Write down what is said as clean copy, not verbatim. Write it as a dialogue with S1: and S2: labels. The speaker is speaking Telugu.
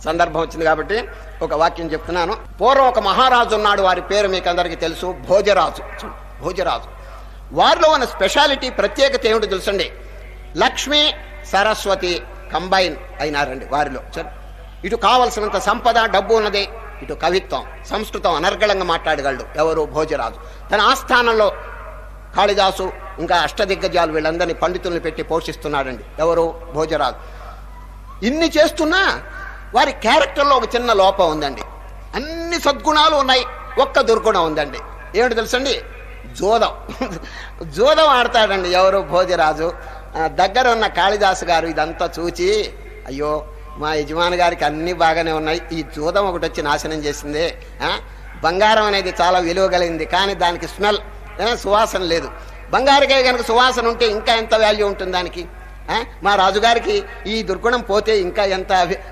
S1: సందర్భం వచ్చింది కాబట్టి ఒక వాక్యం చెప్తున్నాను. పూర్వం ఒక మహారాజు ఉన్నాడు, వారి పేరు మీకు అందరికీ తెలుసు, భోజరాజు. భోజరాజు వారిలో ఉన్న స్పెషాలిటీ, ప్రత్యేకత ఏమిటో తెలుసండి. లక్ష్మి సరస్వతి కంబైన్ అయినారండి వారిలో. ఇటు కావలసినంత సంపద, డబ్బు ఉన్నది, ఇటు కవిత్వం, సంస్కృతం అనర్గళంగా మాట్లాడగలడు. ఎవరు? భోజరాజు. తన ఆస్థానంలో కాళిదాసు, ఇంకా అష్టదిగ్గజాలు, వీళ్ళందరినీ పండితుల్ని పెట్టి పోషిస్తున్నాడండి. ఎవరు? భోజరాజు. ఇన్ని చేస్తున్నా వారి క్యారెక్టర్లో ఒక చిన్న లోపం ఉందండి. అన్ని సద్గుణాలు ఉన్నాయి, ఒక్క దుర్గుణం ఉందండి. ఏమిటి తెలుసండి? జోదం. జోదం ఆడతాడండి ఎవరు? భోజరాజు. దగ్గర ఉన్న కాళిదాసు గారు ఇదంతా చూచి, అయ్యో మా యజమాని గారికి అన్ని బాగానే ఉన్నాయి, ఈ జూదం ఒకటి వచ్చి నాశనం చేసింది. బంగారం అనేది చాలా విలువ కలిగింది, కానీ దానికి స్మెల్, సువాసన లేదు. బంగారుకే కనుక సువాసన ఉంటే ఇంకా ఎంత వాల్యూ ఉంటుంది దానికి. మా రాజుగారికి ఈ దుర్గుణం పోతే ఇంకా ఎంత